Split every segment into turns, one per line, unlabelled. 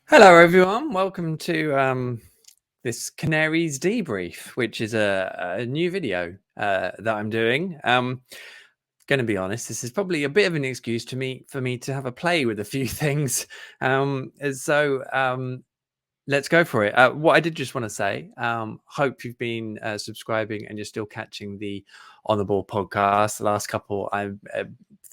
Hello, everyone. Welcome to this Canaries debrief, which is a new video that I'm doing. Going to be honest, this is probably a bit of an excuse for me to have a play with a few things. So let's go for it. What I did just want to say, hope you've been subscribing and you're still catching the On the Ball podcast. The last couple,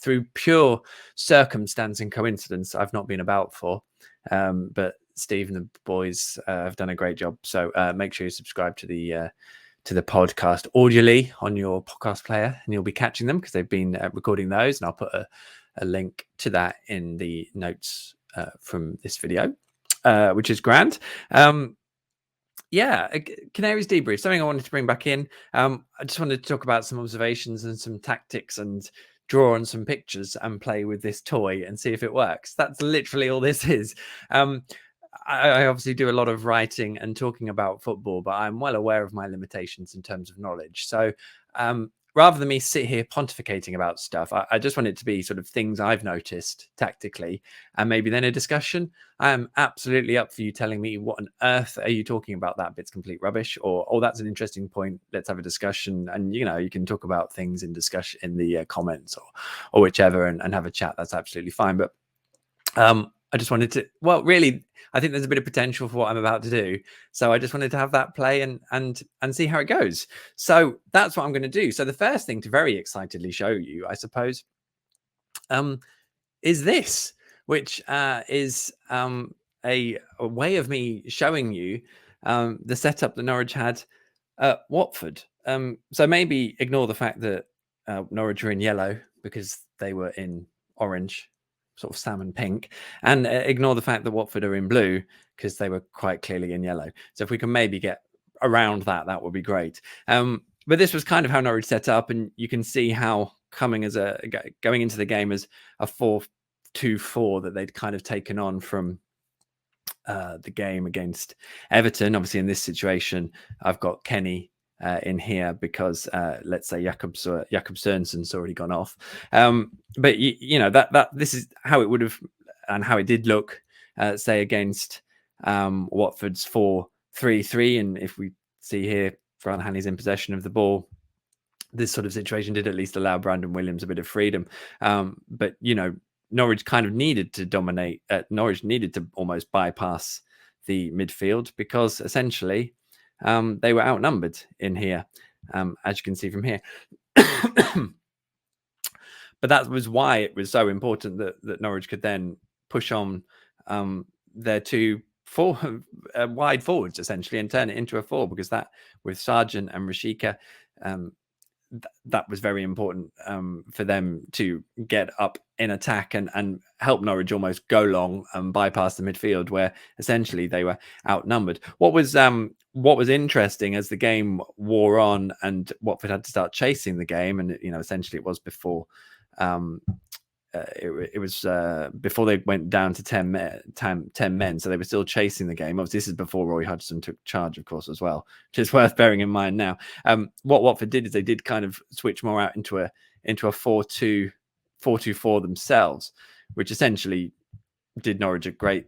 through pure circumstance and coincidence, I've not been about for. But Steve and the boys have done a great job. So make sure you subscribe to the podcast audioly on your podcast player, and you'll be catching them because they've been recording those. And I'll put a link to that in the notes from this video, which is grand. Yeah, Canaries debrief, something I wanted to bring back in. I just wanted to talk about some observations and some tactics and draw on some pictures and play with this toy and see if it works. That's literally all this is. I obviously do a lot of writing and talking about football, but I'm well aware of my limitations in terms of knowledge. So rather than me sit here pontificating about stuff, I just want it to be sort of things I've noticed tactically and maybe then a discussion. I am absolutely up for you telling me what on earth are you talking about, that bit's complete rubbish, or oh, that's an interesting point, let's have a discussion. And you can talk about things in discussion in the comments or whichever and have a chat. That's absolutely fine. But I just wanted to, well, really, I think there's a bit of potential for what I'm about to do. So I just wanted to have that play and see how it goes. So that's what I'm going to do. So the first thing to very excitedly show you, I suppose, is this, which is a way of me showing you the setup that Norwich had at Watford. So maybe ignore the fact that Norwich are in yellow because they were in orange, sort of salmon pink, and ignore the fact that Watford are in blue because they were quite clearly in yellow. So if we can maybe get around that, that would be great. But this was kind of how Norwich set up, and you can see how going into the game as a 4-2-4 that they'd kind of taken on from the game against Everton. Obviously, in this situation, I've got Kenny in here because let's say Jakob Sørenson's already gone off. But that this is how it would have and how it did look, say against Watford's 4-3-3. And if we see here, Fran Hanley's in possession of the ball. This sort of situation did at least allow Brandon Williams a bit of freedom. But Norwich kind of needed to dominate. Norwich needed to almost bypass the midfield because essentially they were outnumbered in here, as you can see from here. But that was why it was so important that Norwich could then push on their two wide forwards essentially and turn it into a 4, because that with Sargent and Rashika, that was very important for them to get up in attack and help Norwich almost go long and bypass the midfield where essentially they were outnumbered. What was interesting as the game wore on and Watford had to start chasing the game, and essentially it was before it was before they went down to 10 men, so they were still chasing the game. Obviously, this is before Roy Hodgson took charge, of course, as well, which is worth bearing in mind now. What Watford did is they did kind of switch more out into a 4-2-4 themselves, which essentially did Norwich a great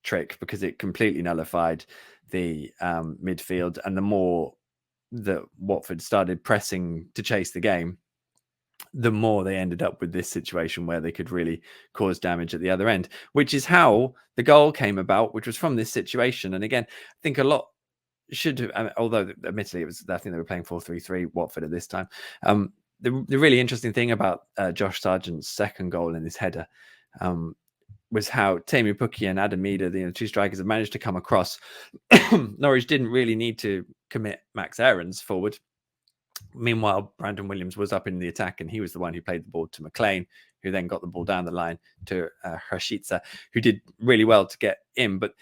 trick because it completely nullified the midfield. And the more that Watford started pressing to chase the game, the more they ended up with this situation where they could really cause damage at the other end, which is how the goal came about, which was from this situation. And again, I think a lot should have, although admittedly I think they were playing 4-3-3 Watford at this time. The really interesting thing about Josh Sargent's second goal in this header was how Teemu Pukki and Adam Mida, the two strikers, have managed to come across. Norwich didn't really need to commit Max Aarons forward. Meanwhile, Brandon Williams was up in the attack, and he was the one who played the ball to McLean, who then got the ball down the line to Rashica, who did really well to get in. But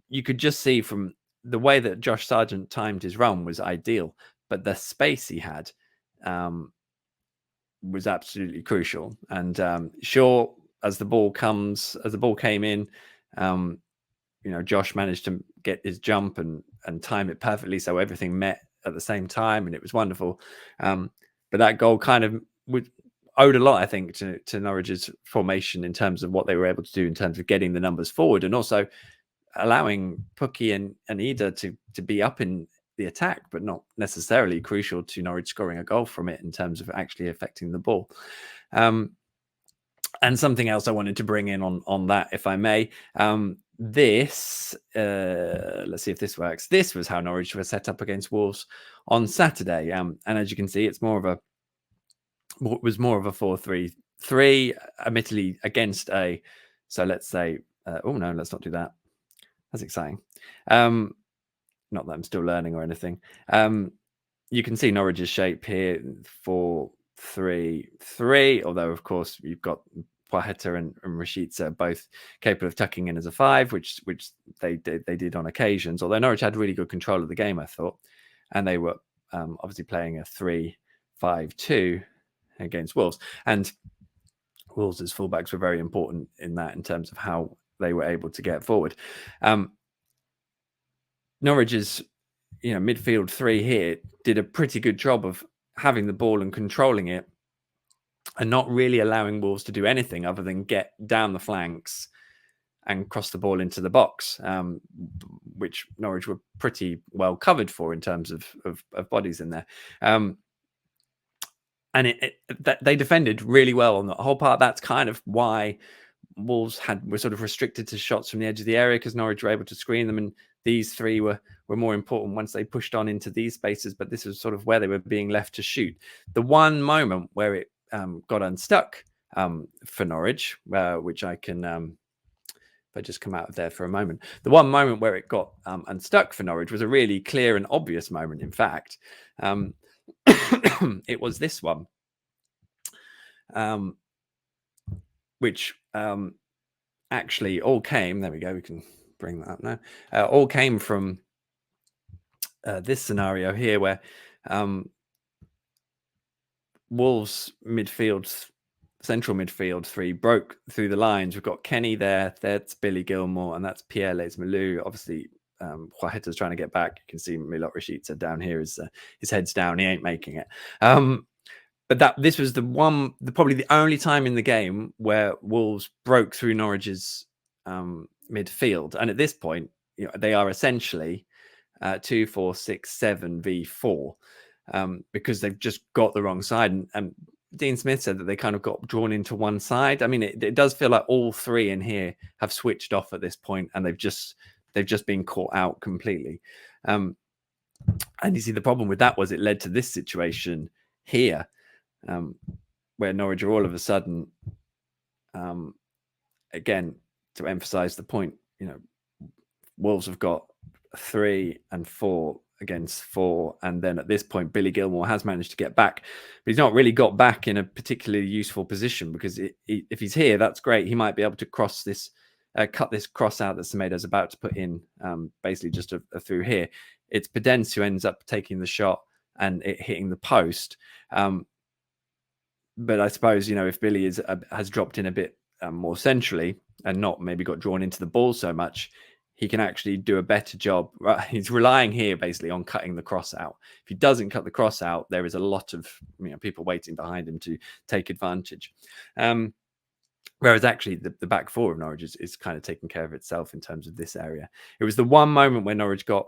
you could just see from the way that Josh Sargent timed his run was ideal, but the space he had was absolutely crucial. And sure, as the ball came in, Josh managed to get his jump and time it perfectly, so everything met at the same time, and it was wonderful. But that goal kind of owed a lot, I think, to Norwich's formation in terms of what they were able to do in terms of getting the numbers forward, and also allowing Pukki and Ida to be up in the attack, but not necessarily crucial to Norwich scoring a goal from it in terms of actually affecting the ball. And something else I wanted to bring in on that, if I may. This, let's see if this works. This was how Norwich were set up against Wolves on Saturday. And as you can see, it's more of a 4-3-3, admittedly against a. So let's say, oh no, let's not do that. That's exciting. Not that I'm still learning or anything. You can see Norwich's shape here, 4-3-3. Although of course you've got Paheta and Rashica both capable of tucking in as a 5, which they did on occasions. Although Norwich had really good control of the game, I thought, and they were obviously playing a 3-5-2 against Wolves, and Wolves' fullbacks were very important in that in terms of how they were able to get forward. Norwich's midfield 3 here did a pretty good job of having the ball and controlling it, and not really allowing Wolves to do anything other than get down the flanks and cross the ball into the box, which Norwich were pretty well covered for in terms of bodies in there. And they defended really well on the whole part. That's kind of why Wolves were sort of restricted to shots from the edge of the area, because Norwich were able to screen them, and these 3 were more important once they pushed on into these spaces. But this was sort of where they were being left to shoot. The one moment where it got unstuck for Norwich, which I can, if I just come out of there for a moment, the one moment where it got unstuck for Norwich was a really clear and obvious moment. In fact, it was this one, which actually all came. There we go. We can bring that up now. All came from this scenario here, where Wolves central midfield 3 broke through the lines. We've got Kenny there. That's Billy Gilmore, and that's Pierre Lees-Malou. Obviously, Paheta's trying to get back. You can see Milot Rashica down here. His head's down. He ain't making it. But this was probably the only time in the game where Wolves broke through Norwich's midfield. And at this point, they are essentially 2-4-6-7 v4, because they've just got the wrong side. And Dean Smith said that they kind of got drawn into one side. I mean, it does feel like all 3 in here have switched off at this point, and they've just been caught out completely. And you see, the problem with that was it led to this situation here, where Norwich are all of a sudden, again, to emphasize the point, Wolves have got 3 and 4 against 4, and then at this point Billy Gilmore has managed to get back, but he's not really got back in a particularly useful position, because if he's here, that's great. He might be able to cross this, cut this cross out that Semedo's about to put in, basically just a through here. It's Podence who ends up taking the shot and it hitting the post. But I suppose, if Billy has dropped in a bit more centrally and not maybe got drawn into the ball so much, he can actually do a better job. Right? He's relying here basically on cutting the cross out. If he doesn't cut the cross out, there is a lot of people waiting behind him to take advantage. Whereas actually the back 4 of Norwich is kind of taking care of itself in terms of this area. It was the one moment where Norwich got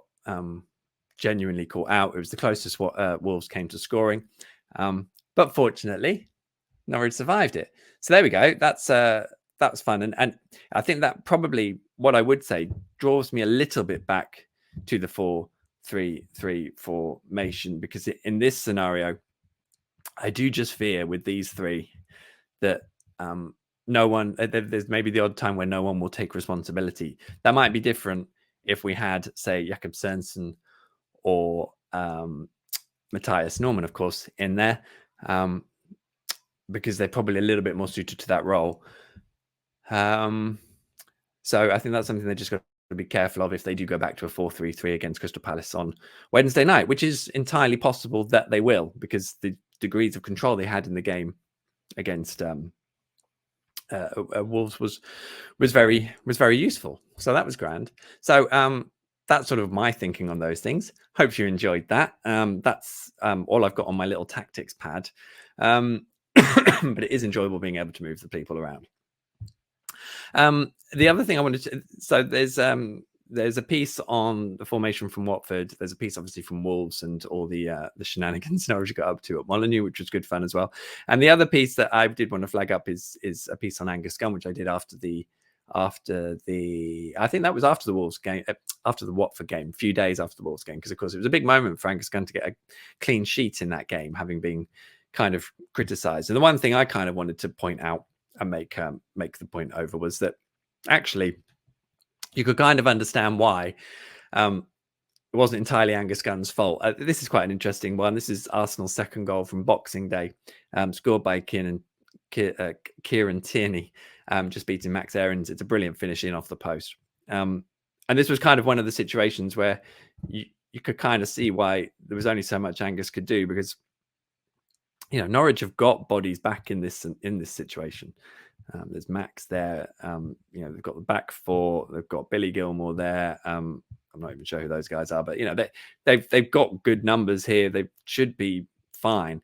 genuinely caught out. It was the closest Wolves came to scoring. But fortunately, Norwich survived it. So there we go. That's fun. And I think that probably, what I would say, draws me a little bit back to the 4-3-3 formation, because in this scenario, I do just fear with these 3 that no one, there's maybe the odd time where no one will take responsibility. That might be different if we had, say, Jakob Sørensen or Matthias Norman, of course, in there, because they're probably a little bit more suited to that role. So I think that's something they just got to be careful of if they do go back to a 4-3-3 against Crystal Palace on Wednesday night, which is entirely possible that they will, because the degrees of control they had in the game against Wolves was very useful. So that was grand. So that's sort of my thinking on those things. Hope you enjoyed that. That's all I've got on my little tactics pad. But it is enjoyable being able to move the people around. The other thing I wanted to, so there's there's a piece on the formation from Watford. There's a piece obviously from Wolves and all the shenanigans Norwich got up to at Molineux, which was good fun as well. And the other piece that I did want to flag up is a piece on Angus Gunn, which I did after the I think that was after the Wolves game, after the Watford game, a few days after the Wolves game, because of course it was a big moment for Angus Gunn to get a clean sheet in that game, having been kind of criticised. And the one thing I kind of wanted to point out and make the point over was that actually you could kind of understand why it wasn't entirely Angus Gunn's fault. This is quite an interesting one. This is Arsenal's second goal from Boxing Day, scored by Kieran Tierney, just beating Max Aarons. It's a brilliant finish in off the post. And this was kind of one of the situations where you could kind of see why there was only so much Angus could do, because Norwich have got bodies back in this situation. There's Max there. They've got the back four. They've got Billy Gilmore there. I'm not even sure who those guys are, but they've got good numbers here. They should be fine.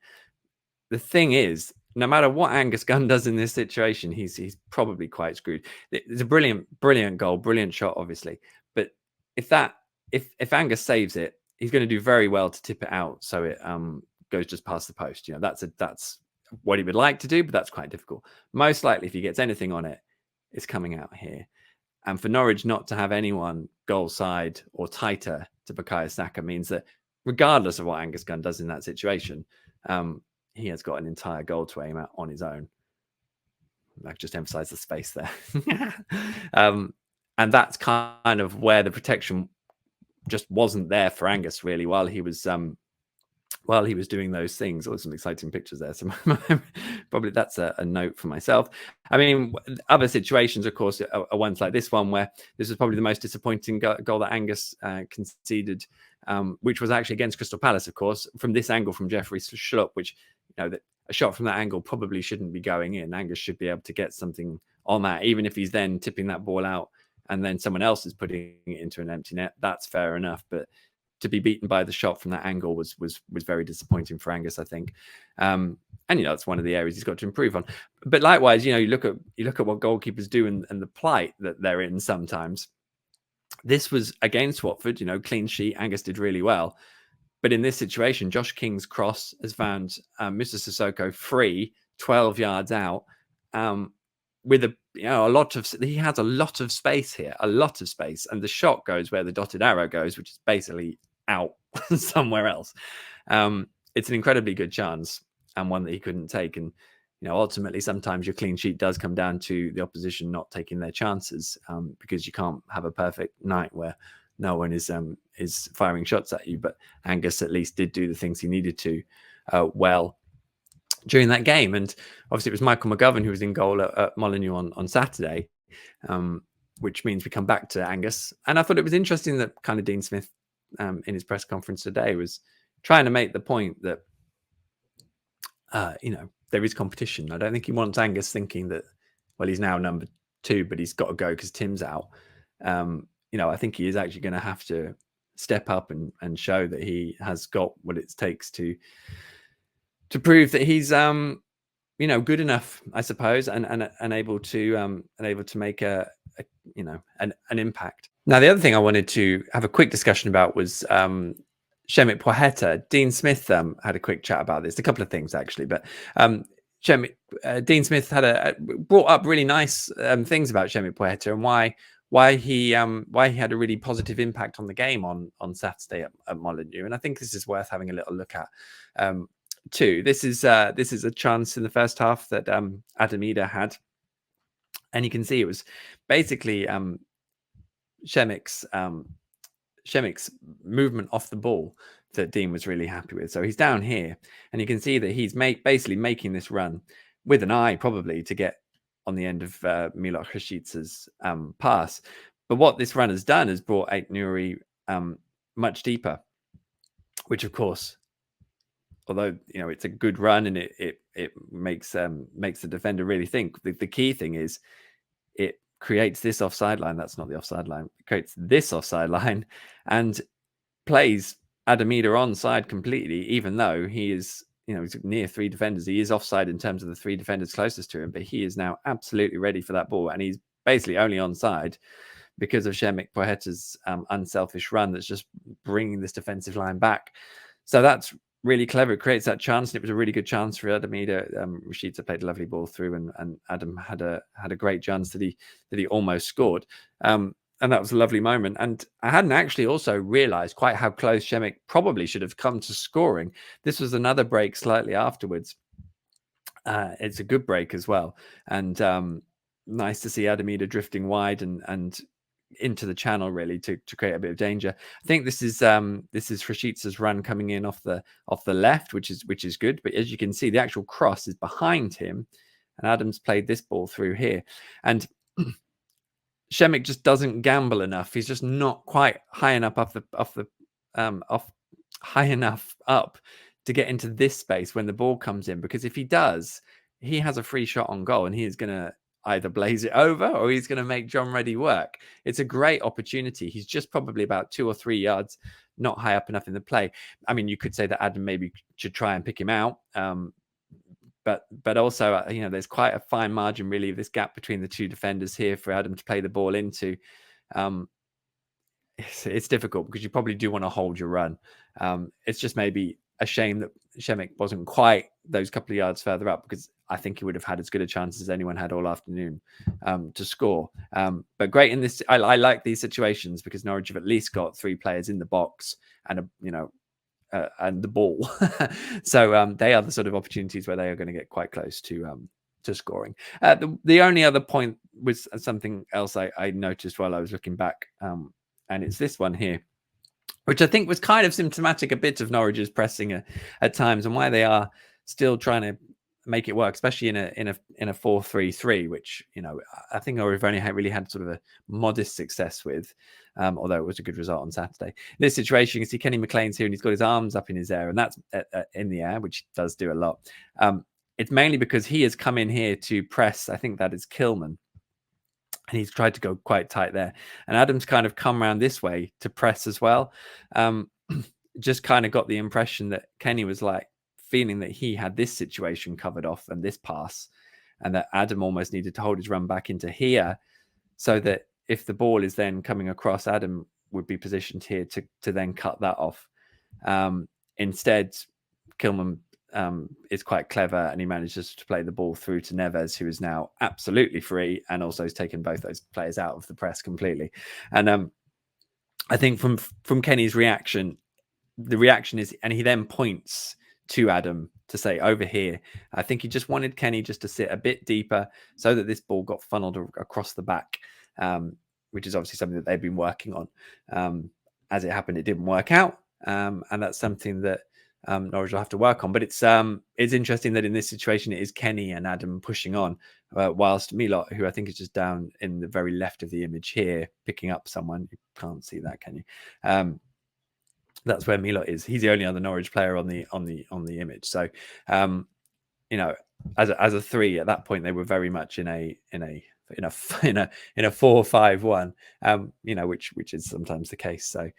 The thing is, no matter what Angus Gunn does in this situation, he's probably quite screwed. It's a brilliant goal, brilliant shot, obviously. But if Angus saves it, he's going to do very well to tip it out so it goes just past the post. That's what he would like to do, but that's quite difficult. Most likely, if he gets anything on it, it's coming out here. And for Norwich not to have anyone goal side or tighter to Bukayo Saka means that regardless of what Angus Gunn does in that situation, he has got an entire goal to aim at on his own. I just emphasize the space there. And that's kind of where the protection just wasn't there for Angus, really, while he was doing those things. Oh, some exciting pictures there. So probably that's a note for myself. I mean, other situations, of course, are ones like this one, where this was probably the most disappointing goal that Angus conceded, which was actually against Crystal Palace, of course, from this angle from Jeffrey Schlupp, which, a shot from that angle probably shouldn't be going in. Angus should be able to get something on that, even if he's then tipping that ball out and then someone else is putting it into an empty net. That's fair enough. But to be beaten by the shot from that angle was very disappointing for Angus, I think. And it's one of the areas he's got to improve on. But likewise, you look at what goalkeepers do and the plight that they're in sometimes. This was against Watford, clean sheet. Angus did really well. But in this situation, Josh King's cross has found Mr. Sissoko free, 12 yards out, with he has a lot of space here, and the shot goes where the dotted arrow goes, which is basically out somewhere else. It's an incredibly good chance and one that he couldn't take. And ultimately, sometimes your clean sheet does come down to the opposition not taking their chances, because you can't have a perfect night where no one is firing shots at you. But Angus at least did do the things he needed to well during that game. And obviously it was Michael McGovern who was in goal at Molineux on Saturday, which means we come back to Angus. And I thought it was interesting that kind of Dean Smith in his press conference today was trying to make the point that there is competition. I don't think he wants Angus thinking that, well, he's now number 2, but he's got to go because Tim's out. I think he is actually going to have to step up and show that he has got what it takes to prove that he's good enough, I suppose, and able to make an impact. Now, the other thing I wanted to have a quick discussion about was Shemit Poeta. Dean Smith had a quick chat about this. A couple of things actually, but Dean Smith brought up really nice things about Shemit Poeta and why he had a really positive impact on the game on Saturday at Molineux. And I think this is worth having a little look at too. This is a chance in the first half that Adamida had, and you can see it was basically Shemik's movement off the ball that Dean was really happy with. So he's down here, and you can see that he's basically making this run with an eye probably to get on the end of Milot Khashidze's pass. But what this run has done is brought Ait-Nouri much deeper, which of course, although it's a good run and it makes the defender really think. The key thing is it creates this offside line. That's not the offside line. It creates this offside line and plays Adamida onside completely, even though he is he's near 3 defenders. He is offside in terms of the 3 defenders closest to him, but he is now absolutely ready for that ball, and he's basically only onside because of Shemek Poeta's unselfish run that's just bringing this defensive line back. So that's really clever. It creates that chance, and it was a really good chance for Adamida. Rashica played a lovely ball through, and Adam had a great chance that he almost scored. And that was a lovely moment. And I hadn't actually also realised quite how close Shemek probably should have come to scoring. This was another break slightly afterwards. It's a good break as well, and nice to see Adamida drifting wide and into the channel really to create a bit of danger. I think this is Rashica's run coming in off the left, which is good. But as you can see, the actual cross is behind him, and Adams played this ball through here, and Shemek just doesn't gamble enough. He's just not quite high enough high enough up to get into this space when the ball comes in. Because if he does, he has a free shot on goal, and he is going to either blaze it over or he's going to make John Reddy work. It's a great opportunity. He's just probably about 2 or 3 yards not high up enough in the play. I mean, you could say that Adam maybe should try and pick him out. But also, there's quite a fine margin, really, of this gap between the two defenders here for Adam to play the ball into. It's difficult because you probably do want to hold your run. It's just maybe a shame that Shemek wasn't quite those couple of yards further up, because I think he would have had as good a chance as anyone had all afternoon to score. But great in this. I like these situations because Norwich have at least got 3 players in the box and and the ball. So they are the sort of opportunities where they are going to get quite close to scoring. The only other point was something else I noticed while I was looking back, and it's this one here, which I think was kind of symptomatic a bit of Norwich's pressing at times, and why they are still trying to make it work, especially in a 4-3-3, which I think Norwich have only really had sort of a modest success with, although it was a good result on Saturday. In this situation, you can see Kenny McLean's here, and he's got his arms up in his air, and that's in the air, which does do a lot. It's mainly because he has come in here to press. I think that is Kilman, and he's tried to go quite tight there. And Adams kind of come around this way to press as well. Just kind of got the impression that Kenny was like feeling that he had this situation covered off and this pass, and that Adam almost needed to hold his run back into here, so that if the ball is then coming across, Adam would be positioned here to then cut that off. Instead, Kilman is quite clever, and he manages to play the ball through to Neves, who is now absolutely free, and also has taken both those players out of the press completely. And I think from Kenny's reaction, the reaction is, and he then points to Adam to say, over here. I think he just wanted Kenny just to sit a bit deeper so that this ball got funneled across the back, which is obviously something that they've been working on. As it happened, it didn't work out, and that's something that Norwich will have to work on. But it's interesting that in this situation it is Kenny and Adam pushing on, whilst Milot, who I think is just down in the very left of the image here, picking up someone. You can't see that, can you? That's where Milot is. He's the only other Norwich player on the image. So, as a 3 at that point, they were very much in a 4-5-1, which is sometimes the case. So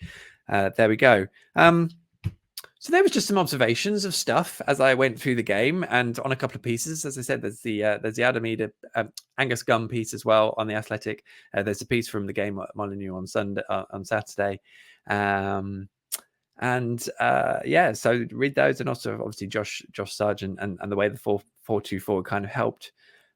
there we go. So there was just some observations of stuff as I went through the game, and on a couple of pieces. As I said, there's the Adamida Angus Gunn piece as well on the Athletic. There's a piece from the game at Molineux on Saturday. So read those, and also obviously Josh Sargent and the way the 4-2-4 kind of helped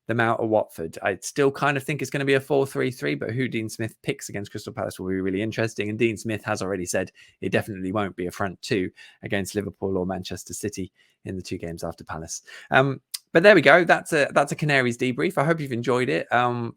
them out at Watford. I still kind of think it's going to be a 4-3-3, but who Dean Smith picks against Crystal Palace will be really interesting. And Dean Smith has already said it definitely won't be a front 2 against Liverpool or Manchester City in the 2 games after Palace. But there we go. That's a Canaries debrief. I hope you've enjoyed it.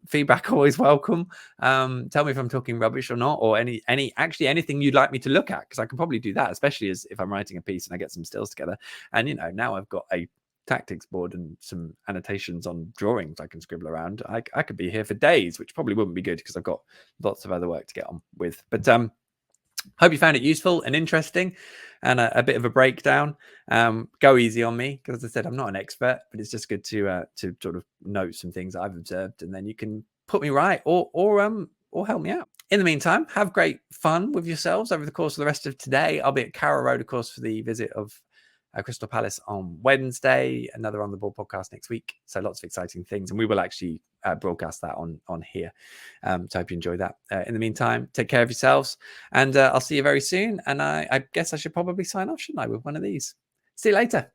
Feedback always welcome. Tell me if I'm talking rubbish or not, or anything you'd like me to look at, because I can probably do that, especially as if I'm writing a piece and I get some stills together. And now I've got a tactics board and some annotations on drawings I can scribble around. I could be here for days, which probably wouldn't be good because I've got lots of other work to get on with. But hope you found it useful and interesting, and a bit of a breakdown. Go easy on me, because as I said, I'm not an expert, but it's just good to sort of note some things I've observed, and then you can put me right or help me out. In the meantime, have great fun with yourselves over the course of the rest of today. I'll be at Carrow Road, of course, for the visit of Crystal Palace on Wednesday, another On the Ball podcast next week. So lots of exciting things, and we will actually broadcast that on here. So I hope you enjoy that. In the meantime, take care of yourselves, and I'll see you very soon. And I guess I should probably sign off, shouldn't I, with one of these? See you later.